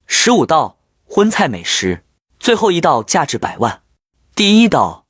15道荤菜美食，最后一道价值100万。第一道，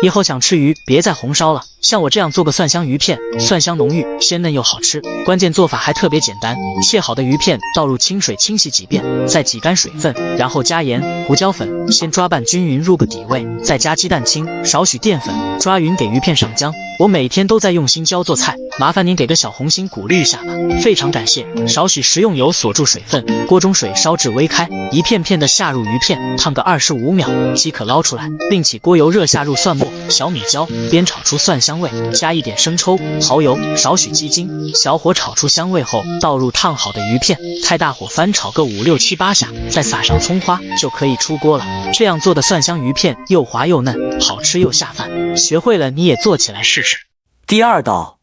以后想吃鱼，别再红烧了，像我这样做个蒜香鱼片，蒜香浓郁，鲜嫩又好吃。关键做法还特别简单，切好的鱼片倒入清水清洗几遍，再挤干水分，然后加盐、胡椒粉，先抓拌均匀入个底味，再加鸡蛋清，少许淀粉，抓匀给鱼片上浆。我每天都在用心教做菜，麻烦您给个小红心鼓励一下吧，非常感谢。少许食用油锁住水分，锅中水烧至微开，一片片的下入鱼片，烫个25秒即可捞出来。另起锅油热下入蒜末、小米椒，煸炒出蒜香味，加一点生抽、蚝油，少许鸡精，小火炒出香味后，倒入烫好的鱼片，开大火翻炒个5、6、7、8下，再撒上葱花就可以出锅了。这样做的蒜香鱼片又滑又嫩，好吃又下饭。学会了你也做起来试试。第二道，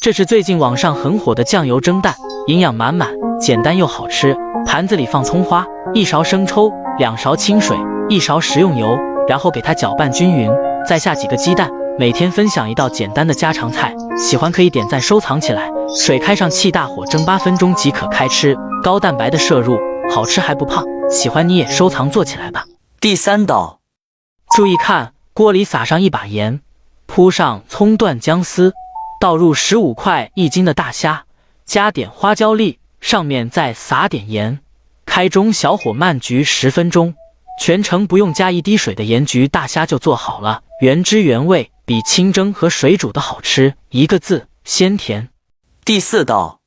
这是最近网上很火的酱油蒸蛋，营养满满，简单又好吃。盘子里放葱花，1勺生抽，2勺清水，1勺食用油，然后给它搅拌均匀，再下几个鸡蛋。每天分享一道简单的家常菜，喜欢可以点赞收藏起来。水开上气，大火蒸8分钟即可开吃，高蛋白的摄入，好吃还不胖。喜欢你也收藏做起来吧。第三道，注意看，锅里撒上1把盐，铺上葱段姜丝，倒入15块1斤的大虾，加点花椒粒，上面再撒点盐，开中小火慢焗10分钟，全程不用加1滴水的盐焗大虾就做好了，原汁原味，比清蒸和水煮的好吃，一个字，鲜甜。第四道，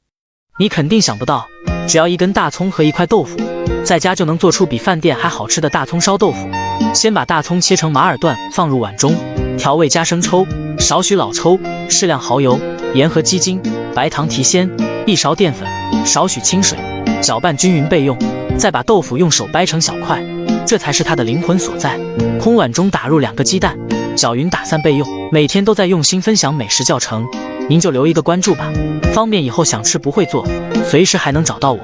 你肯定想不到，只要1根大葱和1块豆腐，在家就能做出比饭店还好吃的大葱烧豆腐。先把大葱切成马耳段放入碗中，调味加生抽，少许老抽，适量蚝油，盐和鸡精，白糖提鲜，1勺淀粉，少许清水，搅拌均匀备用。再把豆腐用手掰成小块，这才是它的灵魂所在。空碗中打入2个鸡蛋，搅匀打散备用。每天都在用心分享美食教程，您就留一个关注吧，方便以后想吃不会做，随时还能找到我。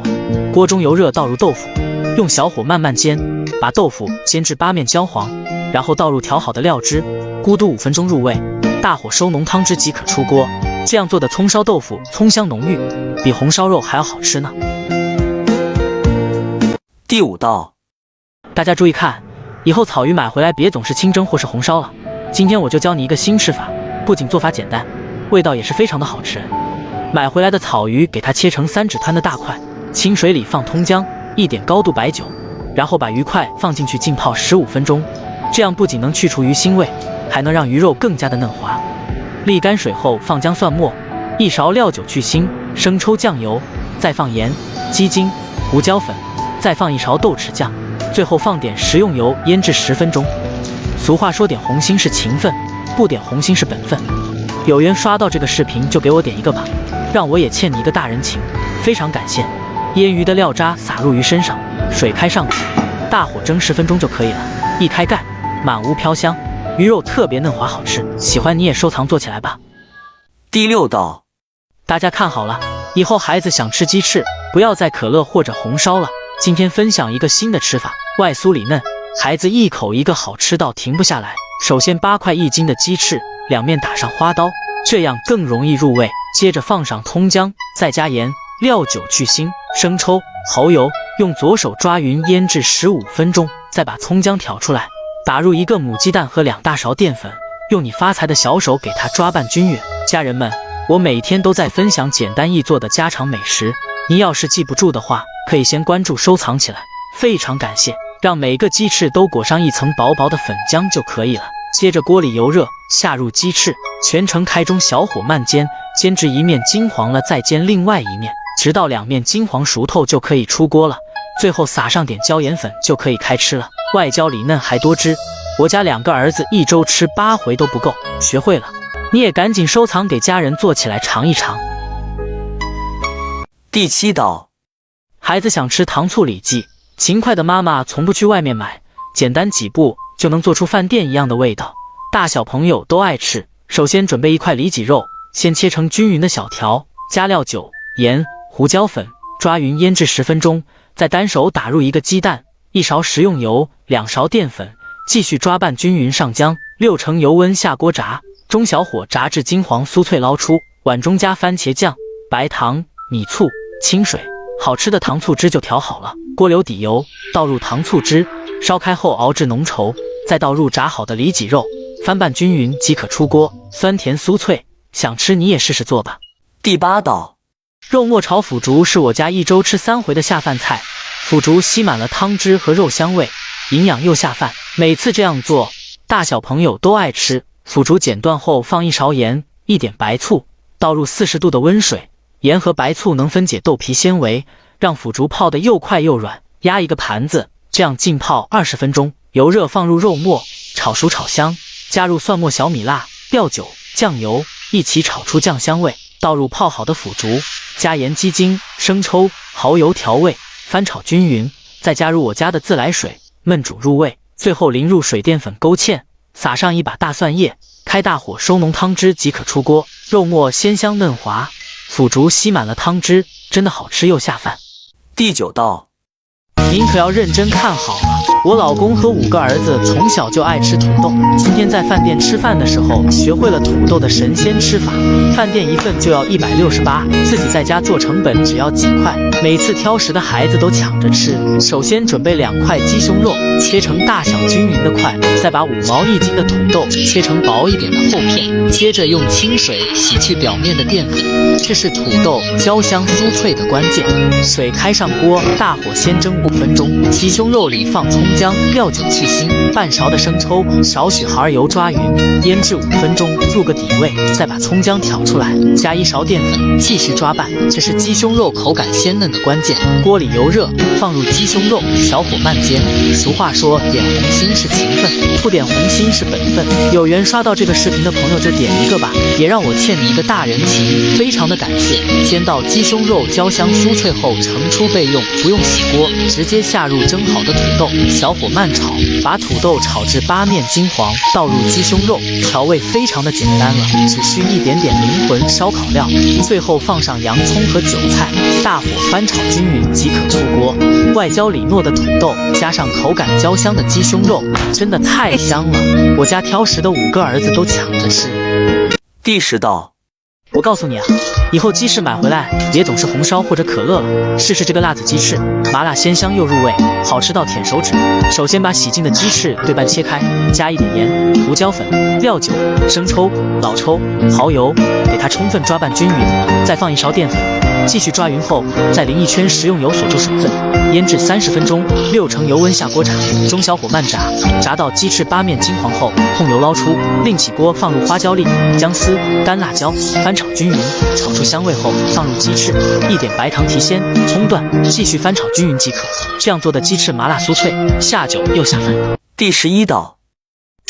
锅中油热，倒入豆腐，用小火慢慢煎，把豆腐煎至8面焦黄，然后倒入调好的料汁，咕嘟5分钟入味，大火收浓汤汁即可出锅。这样做的葱烧豆腐葱香浓郁，比红烧肉还要好吃呢。第五道，大家注意看，以后草鱼买回来别总是清蒸或是红烧了，今天我就教你一个新吃法，不仅做法简单，味道也是非常的好吃。买回来的草鱼给它切成3指宽的大块，清水里放通姜，1点高度白酒，然后把鱼块放进去浸泡15分钟，这样不仅能去除鱼腥味，还能让鱼肉更加的嫩滑。沥干水后放姜蒜末，1勺料酒去腥，生抽酱油，再放盐、鸡精、胡椒粉，再放1勺豆豉酱，最后放点食用油腌制10分钟。俗话说点红心是情分，不点红心是本分。有缘刷到这个视频就给我点一个吧，让我也欠你一个大人情，非常感谢。腌鱼的料渣撒入鱼身上，水开上煮，大火蒸10分钟就可以了。一开盖，满屋飘香，鱼肉特别嫩滑好吃，喜欢你也收藏做起来吧。第六道，大家看好了，以后孩子想吃鸡翅，不要再可乐或者红烧了。今天分享一个新的吃法，外酥里嫩，孩子一口一个好吃到停不下来。首先8块1斤的鸡翅，两面打上花刀，这样更容易入味。接着放上通姜，再加盐、料酒去腥、生抽、蚝油，用左手抓匀腌制15分钟，再把葱姜挑出来，打入1个母鸡蛋和2大勺淀粉，用你发财的小手给它抓拌均匀。家人们，我每天都在分享简单易做的家常美食，您要是记不住的话，可以先关注收藏起来，非常感谢。让每个鸡翅都裹上1层薄薄的粉浆就可以了。接着锅里油热，下入鸡翅，全程开中小火慢煎，煎至1面金黄了再煎另外1面，直到2面金黄熟透就可以出锅了。最后撒上点椒盐粉就可以开吃了，外焦里嫩还多汁。我家2个儿子1周吃8回都不够，学会了你也赶紧收藏给家人做起来尝一尝。第7道，孩子想吃糖醋里脊，勤快的妈妈从不去外面买，简单几步就能做出饭店一样的味道，大小朋友都爱吃。首先准备1块里脊肉，先切成均匀的小条，加料酒、盐、胡椒粉，抓匀腌制10分钟，再单手打入1个鸡蛋，1勺食用油，2勺淀粉，继续抓拌均匀上浆，6成油温下锅炸，中小火炸至金黄酥脆捞出，碗中加番茄酱、白糖、米醋、清水、好吃的糖醋汁就调好了。锅留底油，倒入糖醋汁，烧开后熬至浓稠，再倒入炸好的里脊肉，翻拌均匀即可出锅，酸甜酥脆。想吃你也试试做吧。第8道，肉末炒腐竹是我家一周吃3回的下饭菜。腐竹吸满了汤汁和肉香味，营养又下饭。每次这样做，大小朋友都爱吃。腐竹剪断后放1勺盐，1点白醋，倒入40度的温水。盐和白醋能分解豆皮纤维，让腐竹泡得又快又软。压一个盘子，这样浸泡20分钟。油热放入肉末，炒熟炒香，加入蒜末、小米辣、料酒、酱油，一起炒出酱香味。倒入泡好的腐竹，加盐、鸡精、生抽、蚝油调味，翻炒均匀，再加入我家的自来水焖煮入味，最后淋入水淀粉勾芡，撒上一把大蒜叶，开大火收浓汤汁即可出锅。肉末鲜香嫩滑，腐竹吸满了汤汁，真的好吃又下饭。第9道，您可要认真看好了，我老公和5个儿子从小就爱吃土豆，今天在饭店吃饭的时候学会了土豆的神仙吃法。饭店一份就要168，自己在家做成本只要几块，每次挑食的孩子都抢着吃。首先准备2块鸡胸肉，切成大小均匀的块，再把5毛1斤的土豆切成薄一点的厚片，接着用清水洗去表面的淀粉，这是土豆焦香酥脆的关键。水开上锅，大火先蒸5分钟，鸡胸肉里放葱姜、料酒去腥，半勺的生抽，少许蚝油抓匀，腌制5分钟入个底味，再把葱姜挑出来，加1勺淀粉，继续抓拌，这是鸡胸肉口感鲜嫩的关键。锅里油热，放入鸡胸肉，小火慢煎。俗话说点红心是情分，不点红心是本分。有缘刷到这个视频的朋友就点一个吧，也让我欠你一个大人情，非常的感谢。煎到鸡胸肉焦香酥脆后盛出备用，不用洗锅，直接下入蒸好的土豆，小火慢炒，把土豆炒至8面金黄，倒入鸡胸肉，调味非常的简单了，只需一点点灵魂烧烤料，最后放上洋葱和韭菜，大火翻炒均匀即可出锅。外焦里糯的土豆加上口感焦香的鸡胸肉，真的太香了，我家挑食的5个儿子都抢着吃。第10道，我告诉你啊，以后鸡翅买回来别总是红烧或者可乐了，试试这个辣子鸡翅，麻辣鲜香又入味，好吃到舔手指。首先把洗净的鸡翅对半切开，加一点盐、胡椒粉、料酒、生抽、老抽、蚝油，给它充分抓拌均匀，再放1勺淀粉，继续抓匀后，再淋1圈食用油锁住水分，腌制30分钟，6成油温下锅炸，中小火慢炸，炸到鸡翅8面金黄后，控油捞出，另起锅放入花椒粒、姜丝、干辣椒，翻炒均匀，炒出香味后放入鸡翅，一点白糖提鲜，葱段，继续翻炒均匀即可。这样做的鸡翅麻辣酥脆，下酒又下饭。第11道，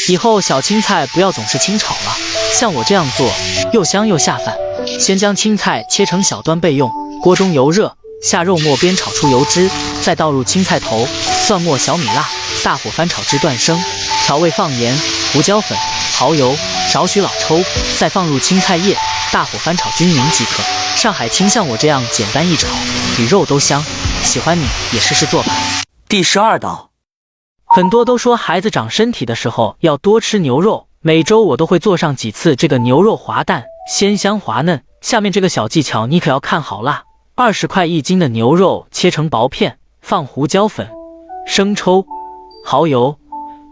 以后小青菜不要总是清炒了，像我这样做又香又下饭。先将青菜切成小段备用，锅中油热，下肉末煸炒出油脂，再倒入青菜头、蒜末、小米辣，大火翻炒至断生，调味放盐、胡椒粉、蚝油，少许老抽，再放入青菜叶，大火翻炒均匀即可。上海青像我这样简单一炒，比肉都香，喜欢你也试试做吧。第12道，很多都说孩子长身体的时候要多吃牛肉，每周我都会做上几次这个牛肉滑蛋，鲜香滑嫩。下面这个小技巧你可要看好啦，20块1斤的牛肉切成薄片，放胡椒粉、生抽、蚝油、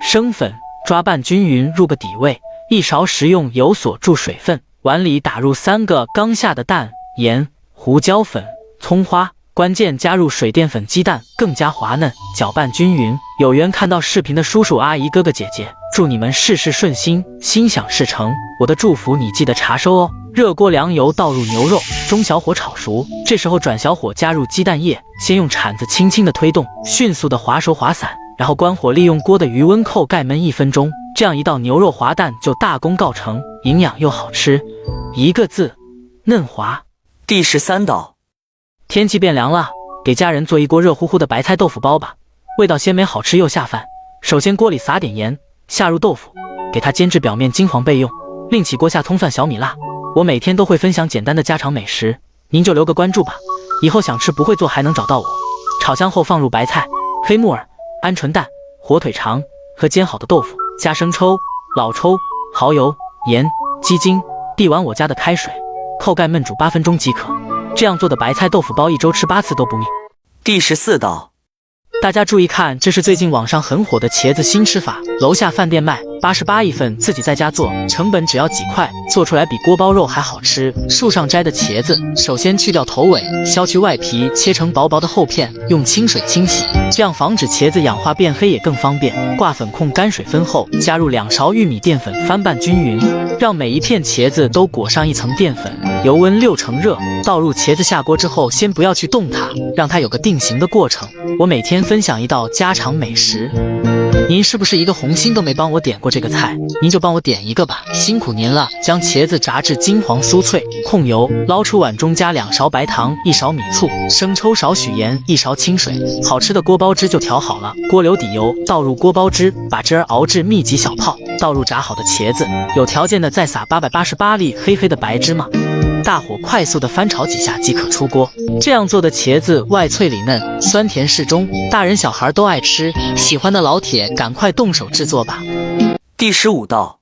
生粉，抓拌均匀入个底味，1勺食用油锁住水分，碗里打入3个刚下的蛋、盐、胡椒粉、葱花，关键加入水淀粉、鸡蛋更加滑嫩，搅拌均匀。有缘看到视频的叔叔阿姨哥哥姐姐，祝你们事事顺心，心想事成，我的祝福你记得查收哦。热锅凉油倒入牛肉，中小火炒熟，这时候转小火加入鸡蛋液，先用铲子轻轻的推动，迅速的滑熟滑散，然后关火利用锅的余温扣盖焖1分钟，这样一道牛肉滑蛋就大功告成，营养又好吃，1个字，嫩滑。第13道，天气变凉了，给家人做一锅热乎乎的白菜豆腐包吧，味道鲜美好吃又下饭。首先锅里撒点盐，下入豆腐，给它煎至表面金黄备用，另起锅下葱蒜小米辣。我每天都会分享简单的家常美食，您就留个关注吧，以后想吃不会做还能找到我。炒香后放入白菜、黑木耳、鹌鹑蛋、火腿肠和煎好的豆腐，加生抽、老抽、蚝油、盐、鸡精，递完我家的开水，扣盖焖煮8分钟即可。这样做的白菜豆腐包1周吃8次都不腻。第14道，大家注意看，这是最近网上很火的茄子新吃法，楼下饭店卖88一份，自己在家做，成本只要几块，做出来比锅包肉还好吃。树上摘的茄子，首先去掉头尾，削去外皮，切成薄薄的厚片，用清水清洗，这样防止茄子氧化变黑也更方便。挂粉控干水分后，加入2勺玉米淀粉，翻拌均匀，让每一片茄子都裹上一层淀粉，油温6成热，倒入茄子下锅之后，先不要去动它，让它有个定型的过程。我每天分享一道家常美食，您是不是一个红心都没帮我点过这个菜？您就帮我点一个吧，辛苦您了。将茄子炸至金黄酥脆，控油，捞出碗中，加2勺白糖，1勺米醋，生抽少许盐，1勺清水，好吃的锅包汁就调好了。锅留底油，倒入锅包汁，把汁儿熬至密集小泡，倒入炸好的茄子，有条件的再撒888粒黑黑的白芝麻。大火快速的翻炒几下即可出锅。这样做的茄子外脆里嫩，酸甜适中，大人小孩都爱吃。喜欢的老铁赶快动手制作吧。第15道，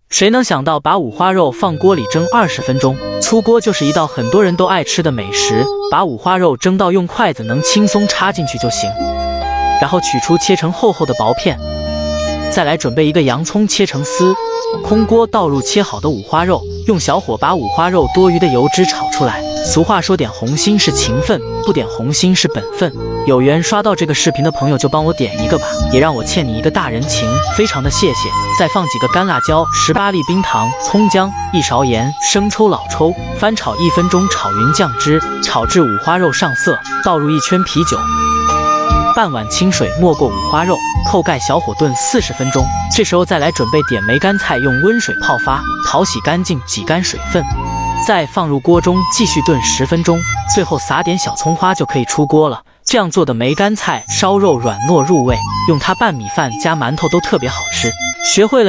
谁能想到把五花肉放锅里蒸20分钟，出锅就是一道很多人都爱吃的美食。把五花肉蒸到用筷子能轻松插进去就行，然后取出切成厚厚的薄片。再来准备一个洋葱切成丝，空锅倒入切好的五花肉，用小火把五花肉多余的油脂炒出来。俗话说点红心是情分，不点红心是本分。有缘刷到这个视频的朋友就帮我点一个吧，也让我欠你一个大人情，非常的谢谢。再放几个干辣椒，18粒冰糖，葱姜，1勺盐，生抽老抽，翻炒1分钟，炒匀酱汁，炒至五花肉上色，倒入1圈啤酒，半碗清水没过五花肉，扣盖小火炖40分钟。这时候再来准备点梅干菜，用温水泡发，淘洗干净，挤干水分，再放入锅中继续炖10分钟，最后撒点小葱花就可以出锅了。这样做的梅干菜烧肉软糯入味，用它拌米饭加馒头都特别好吃。学会了